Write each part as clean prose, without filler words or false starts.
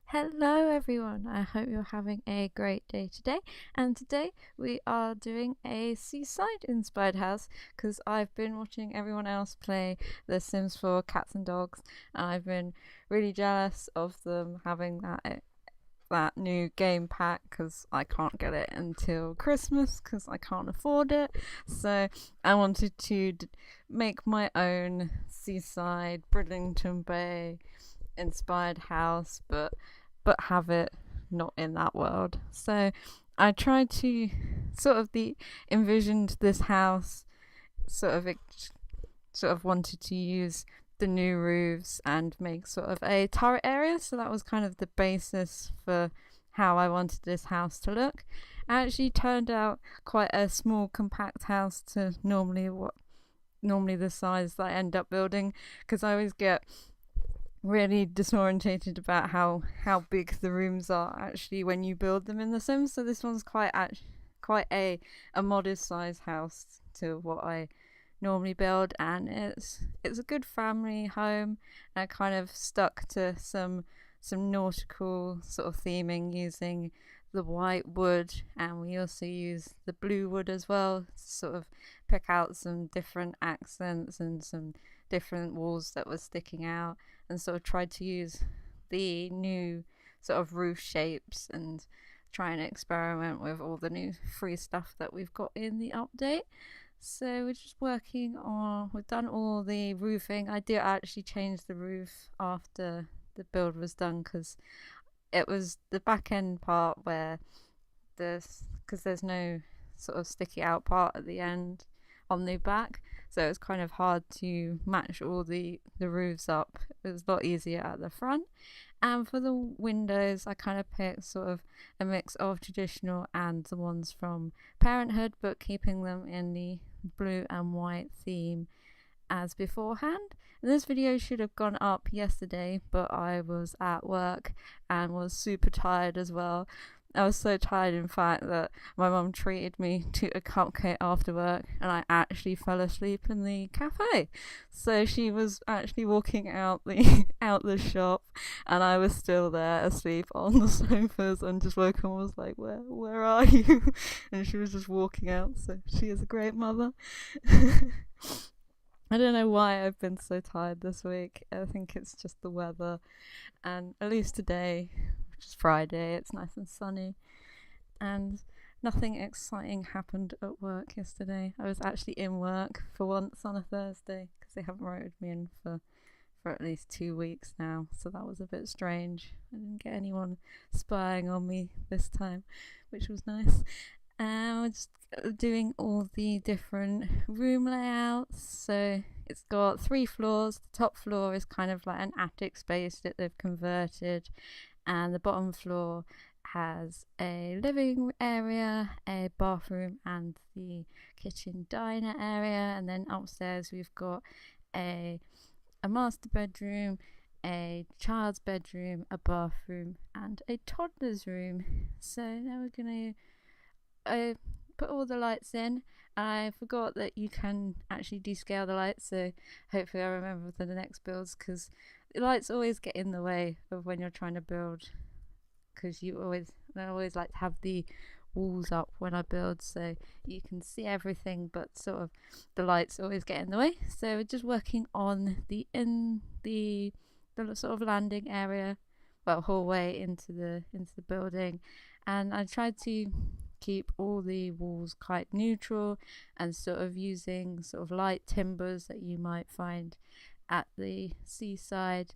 Hello everyone, I hope you're having a great day today, and today we are doing a seaside inspired house because I've been watching everyone else play The Sims for cats and dogs, and I've been really jealous of them having that new game pack because I can't get it until Christmas because I can't afford it. So I wanted to make my own seaside Bridlington Bay inspired house, but have it not in that world. So I tried to envisioned this house sort of wanted to use the new roofs and make sort of a turret area. So that was kind of the basis for how I wanted this house to look. It actually turned out quite a small, compact house to normally the size that I end up building, because I always get really disorientated about how big the rooms are actually when you build them in The Sims. So this one's quite a modest size house to what I normally build, and it's a good family home. And I kind of stuck to some nautical sort of theming using the white wood, and we also use the blue wood as well to sort of pick out some different accents and some different walls that were sticking out, and sort of tried to use the new sort of roof shapes and try and experiment with all the new free stuff that we've got in the update. So we're just working on, we've done all the roofing. I did actually change the roof after the build was done because it was the back end part where because there's no sort of sticky out part at the end on the back, so it's kind of hard to match all the roofs up. It was a lot easier at the front. And for the windows, I kind of picked sort of a mix of traditional and the ones from Parenthood, but keeping them in the blue and white theme as beforehand. And this video should have gone up yesterday, but I was at work and was super tired as well. I was so tired, in fact, that my mum treated me to a cupcake after work, and I actually fell asleep in the cafe. So she was actually walking out the shop, and I was still there asleep on the sofas, and just woke up and was like, where are you? And she was just walking out. So she is a great mother. I don't know why I've been so tired this week. I think it's just the weather, and at least today, which is Friday, it's nice and sunny, and nothing exciting happened at work yesterday. I was actually in work for once on a Thursday because they haven't rotated me in for at least 2 weeks now, so that was a bit strange. I didn't get anyone spying on me this time, which was nice. We're just doing all the different room layouts. So it's got 3 floors. The top floor is kind of like an attic space that they've converted, and the bottom floor has a living area, a bathroom, and the kitchen diner area. And then upstairs we've got a master bedroom, a child's bedroom, a bathroom, and a toddler's room. So now we're gonna put all the lights in. I forgot that you can actually descale the lights, so hopefully I remember for the next builds, because the lights always get in the way of when you're trying to build, because I always like to have the walls up when I build so you can see everything, but sort of the lights always get in the way. So we're just working on the sort of landing area, well, hallway into the building, and I tried to keep all the walls quite neutral and sort of using sort of light timbers that you might find at the seaside,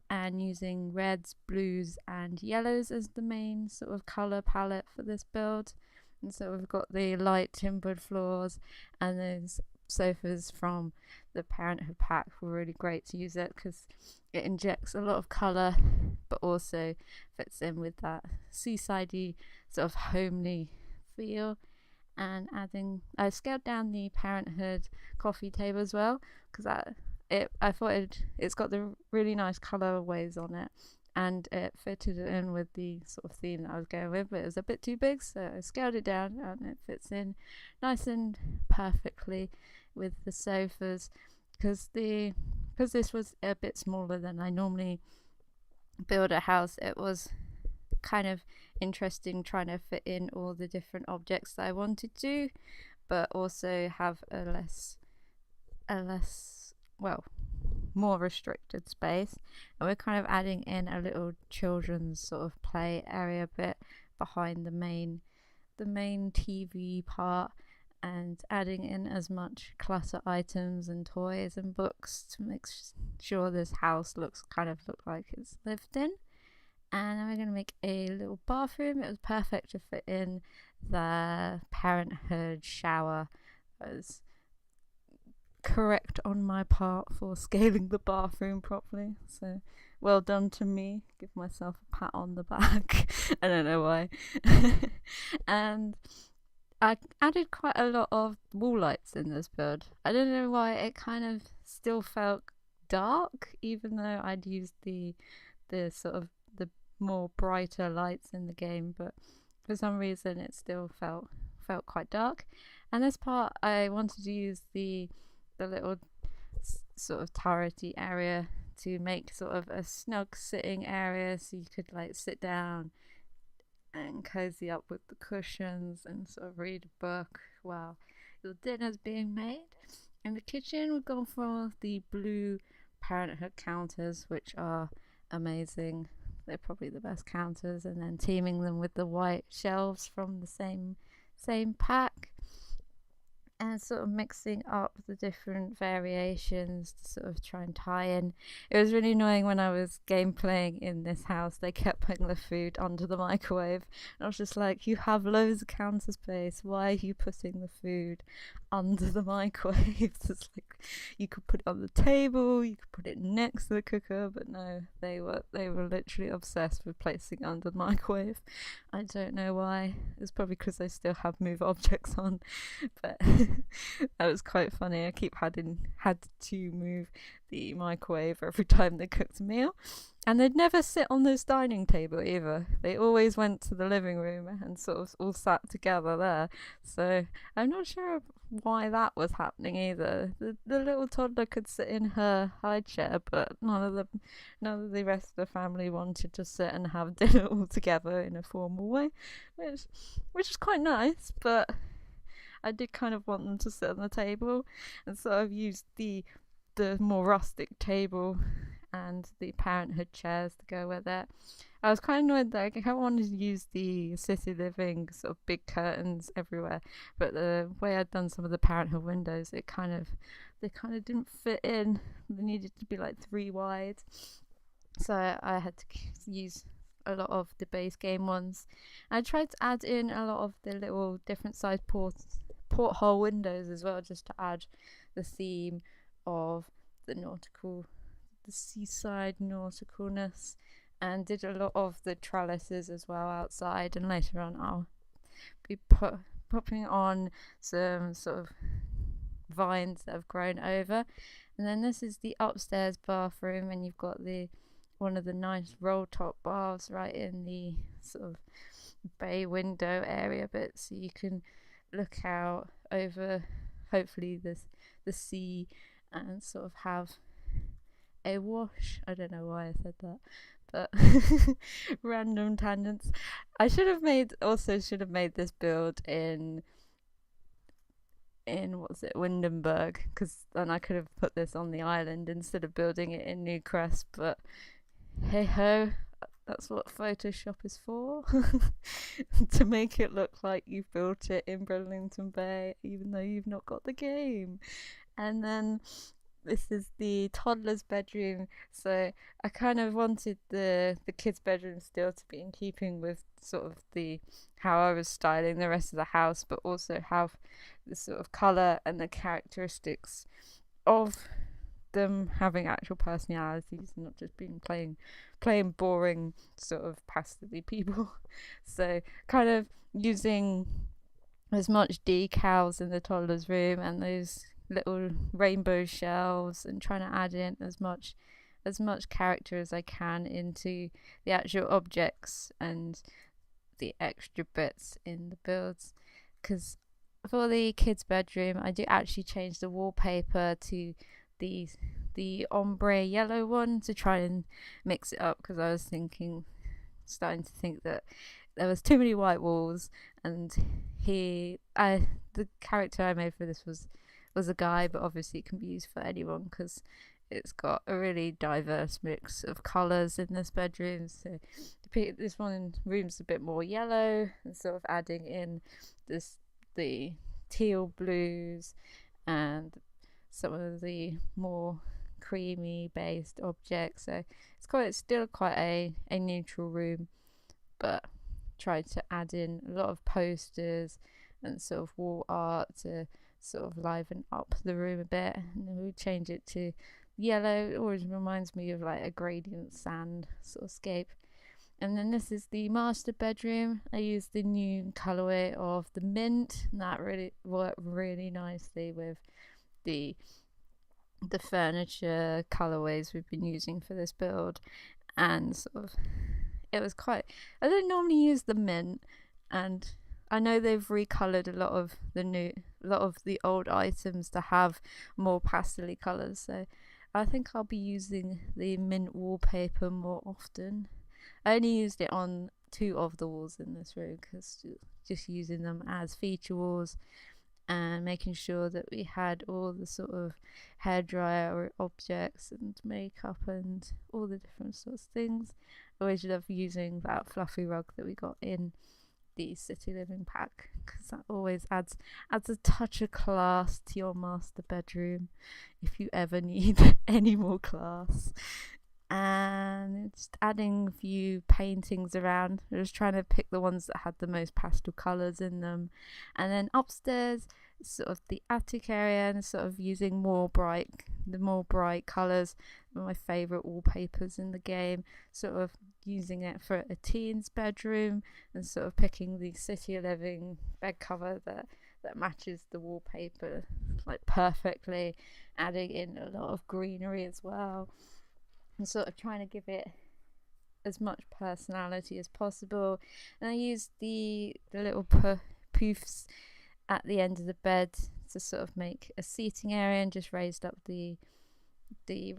and using reds, blues and yellows as the main sort of colour palette for this build. And so we've got the light timbered floors, and those sofas from the Parenthood pack were really great to use it because it injects a lot of colour but also fits in with that seasidey sort of homely feel. And I scaled down the Parenthood coffee table as well because I thought it's got the really nice colorways on it, and it fitted in with the sort of theme that I was going with, but it was a bit too big, so I scaled it down and it fits in nice and perfectly with the sofas. because this was a bit smaller than I normally build a house, it was kind of interesting trying to fit in all the different objects that I wanted to, but also have a less well, more restricted space. And we're kind of adding in a little children's sort of play area bit behind the main TV part, and adding in as much clutter items and toys and books to make sure this house look like it's lived in. And then we're going to make a little bathroom. It was perfect to fit in the parenthood shower. It was correct on my part for scaling the bathroom properly, so well done to me. Give myself a pat on the back. I don't know why. And I added quite a lot of wall lights in this build. I don't know why, it kind of still felt dark, even though I'd used the sort of the more brighter lights in the game, but for some reason it still felt quite dark. And this part I wanted to use the little sort of turrety area to make sort of a snug sitting area, so you could like sit down and cozy up with the cushions and sort of read a book while your dinner's being made. In the kitchen, we've gone for the blue parenthood counters, which are amazing. They're probably the best counters, and then teaming them with the white shelves from the same pack, and sort of mixing up the different variations to sort of try and tie in. It was really annoying when I was gameplaying in this house. They kept putting the food under the microwave, and I was just like, you have loads of counter space, why are you putting the food under the microwave? It's like, you could put it on the table, you could put it next to the cooker, but no, they were literally obsessed with placing it under the microwave. I don't know why. It's probably because I still have move objects on, but that was quite funny. I had to move the microwave every time they cooked a meal, and they'd never sit on this dining table either. They always went to the living room and sort of all sat together there. So I'm not sure why that was happening either. The little toddler could sit in her high chair, but none of the rest of the family wanted to sit and have dinner all together in a formal way, which is quite nice, but I did kind of want them to sit on the table, and so I've used the more rustic table and the parenthood chairs to go with it. I was kind of annoyed that I kind of wanted to use the city living sort of big curtains everywhere, but the way I'd done some of the parenthood windows, they kind of didn't fit in. They needed to be like 3 wide, so I had to use a lot of the base game ones. I tried to add in a lot of the little different size porthole windows as well, just to add the theme of the seaside nauticalness, and did a lot of the trellises as well outside, and later on I'll be popping on some sort of vines that have grown over. And then this is the upstairs bathroom, and you've got one of the nice roll top baths right in the sort of bay window area bit, so you can look out over hopefully the sea and sort of have a wash. I don't know why I said that, but random tangents. I should have made this build in what's it, Windenburg, because then I could have put this on the island instead of building it in Newcrest, but hey ho, that's what Photoshop is for. To make it look like you've built it in Burlington Bay, even though you've not got the game. And then this is the toddler's bedroom, so I kind of wanted the kids' bedroom still to be in keeping with sort of how I was styling the rest of the house, but also have the sort of colour and the characteristics of them having actual personalities, not just being plain boring sort of pastely people. So kind of using as much decals in the toddler's room and those little rainbow shelves, and trying to add in as much character as I can into the actual objects and the extra bits in the builds. Because for the kids' bedroom, I do actually change the wallpaper to the ombre yellow one to try and mix it up, because I was starting to think that there was too many white walls. And the character I made for this was a guy, but obviously it can be used for anyone because it's got a really diverse mix of colours in this bedroom. So this one room's a bit more yellow, and sort of adding in the teal blues and some of the more creamy based objects. So it's still quite a neutral room, but tried to add in a lot of posters and sort of wall art to sort of liven up the room a bit. And then we change it to yellow. It always reminds me of like a gradient sand sort of scape. And then this is the master bedroom. I used the new colorway of the mint, and that really worked really nicely with the furniture colorways we've been using for this build. And sort of it was quite, I don't normally use the mint, and I know they've recolored a lot of the old items to have more pastel colors, so I think I'll be using the mint wallpaper more often. I only used it on 2 of the walls in this room, because just using them as feature walls and making sure that we had all the sort of hairdryer objects and makeup and all the different sorts of things. I always love using that fluffy rug that we got in the city living pack, because that always adds a touch of class to your master bedroom if you ever need any more class. And just adding a few paintings around. I was trying to pick the ones that had the most pastel colours in them. And then upstairs, sort of the attic area, and sort of using more bright colours. My favourite wallpapers in the game. Sort of using it for a teen's bedroom, and sort of picking the city living bed cover that matches the wallpaper like perfectly. Adding in a lot of greenery as well. And sort of trying to give it as much personality as possible. And I used the little poofs at the end of the bed to sort of make a seating area, and just raised up the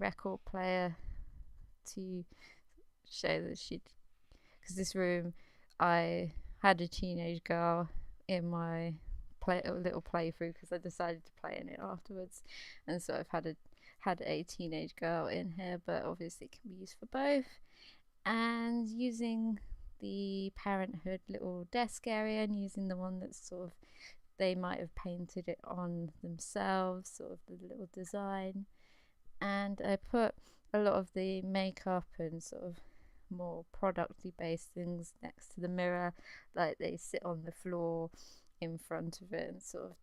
record player to show that because this room, I had a teenage girl in my little playthrough, because I decided to play in it afterwards, and so I've had a teenage girl in here, but obviously it can be used for both. And using the parenthood little desk area, and using the one that's sort of, they might have painted it on themselves, sort of the little design. And I put a lot of the makeup and sort of more producty based things next to the mirror, like they sit on the floor in front of it and sort of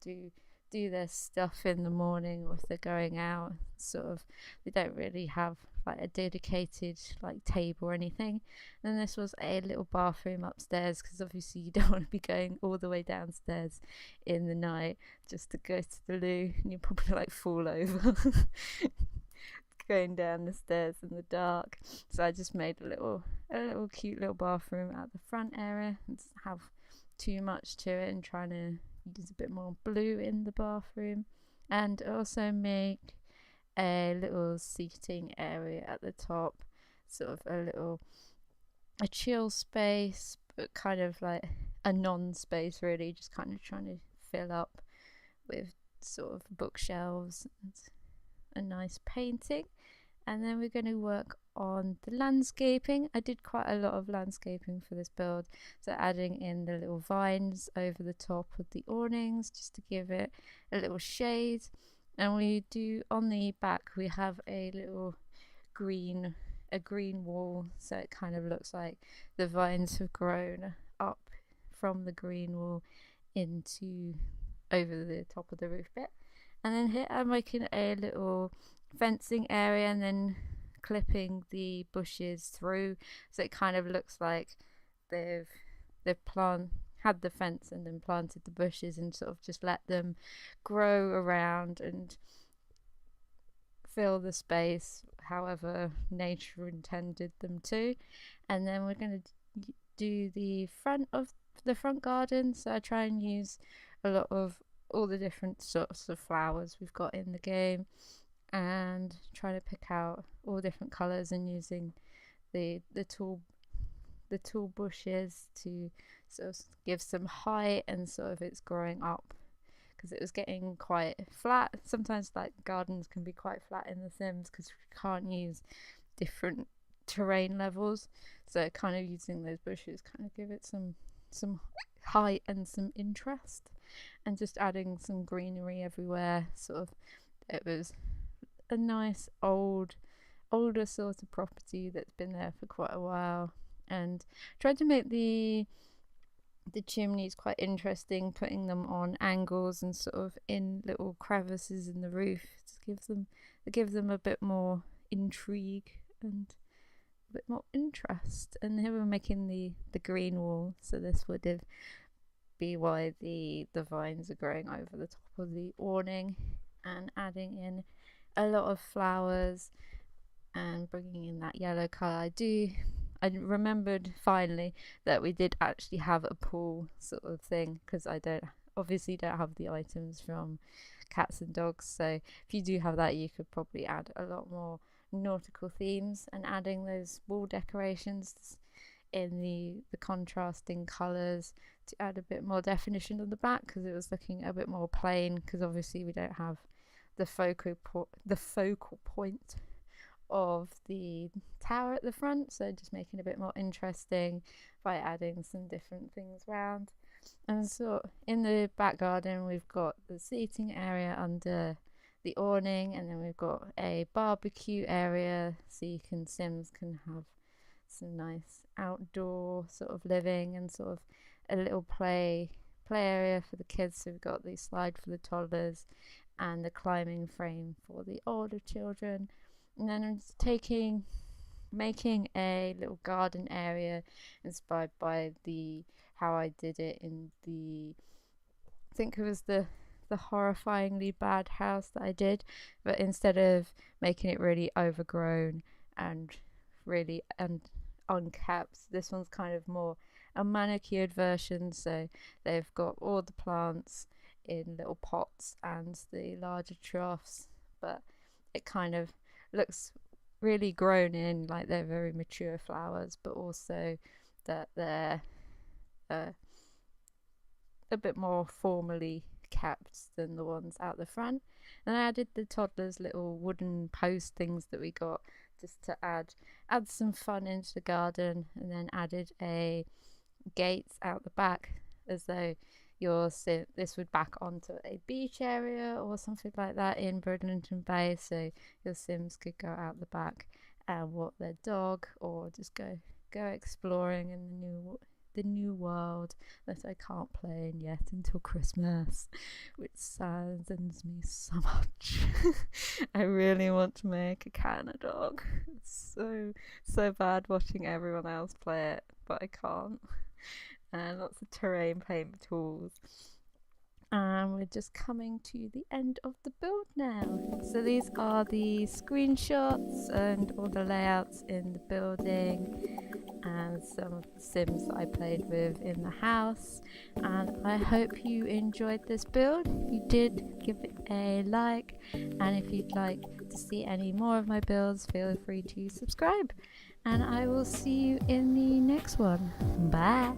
do their stuff in the morning, or if they're going out. Sort of, they don't really have like a dedicated like table or anything. And this was a little bathroom upstairs, because obviously you don't want to be going all the way downstairs in the night just to go to the loo, and you probably like fall over going down the stairs in the dark. So I just made a little cute little bathroom at the front area, and doesn't have too much to it, and trying to use a bit more blue in the bathroom. And also make a little seating area at the top, sort of a chill space, but kind of like a non-space really, just kind of trying to fill up with sort of bookshelves and a nice painting. And then we're going to work on the landscaping. I did quite a lot of landscaping for this build, so adding in the little vines over the top of the awnings just to give it a little shade. And we do, on the back, we have a little green wall, so it kind of looks like the vines have grown up from the green wall into over the top of the roof bit. And then here I'm making a little fencing area, and then clipping the bushes through, so it kind of looks like they've had the fence and then planted the bushes, and sort of just let them grow around and fill the space however nature intended them to. And then we're going to do the front garden, so I try and use a lot of all the different sorts of flowers we've got in the game, and trying to pick out all different colours and using the tall bushes to sort of give some height and sort of it's growing up, because it was getting quite flat. Sometimes like gardens can be quite flat in The Sims because you can't use different terrain levels, so kind of using those bushes kind of give it some height and some interest, and just adding some greenery everywhere. Sort of, it was a nice older sort of property that's been there for quite a while, and tried to make the chimneys quite interesting, putting them on angles and sort of in little crevices in the roof to give them a bit more intrigue and a bit more interest. And here we're making the green wall, so this would be why the vines are growing over the top of the awning, and adding in a lot of flowers and bringing in that yellow colour. I remembered finally that we did actually have a pool sort of thing, because I obviously don't have the items from cats and dogs, so if you do have that you could probably add a lot more nautical themes, and adding those wall decorations in the contrasting colours to add a bit more definition on the back, because it was looking a bit more plain, because obviously we don't have the focal point of the tower at the front, so just making it a bit more interesting by adding some different things around. And so in the back garden we've got the seating area under the awning, and then we've got a barbecue area so Sims can have some nice outdoor sort of living, and sort of a little play area for the kids. So we've got the slide for the toddlers and the climbing frame for the older children. And then I'm just making a little garden area inspired by how I did it in I think it was the horrifyingly bad house that I did, but instead of making it really overgrown and really unkept, this one's kind of more a manicured version. So they've got all the plants in little pots and the larger troughs, but it kind of looks really grown in, like they're very mature flowers, but also that they're a bit more formally kept than the ones out the front. And I added the toddlers' little wooden post things that we got, just to add some fun into the garden, and then added a gate out the back, as though this would back onto a beach area or something like that in Bridlington Bay, so your Sims could go out the back and walk their dog, or just go exploring in the new world that I can't play in yet until Christmas, which saddens me so much. I really want to make a cat and a dog. It's so bad watching everyone else play it, but I can't. And lots of terrain paint tools. And we're just coming to the end of the build now. So these are the screenshots and all the layouts in the building, and some of the Sims that I played with in the house. And I hope you enjoyed this build. If you did, give it a like, and if you'd like to see any more of my builds, feel free to subscribe. And I will see you in the next one. Bye.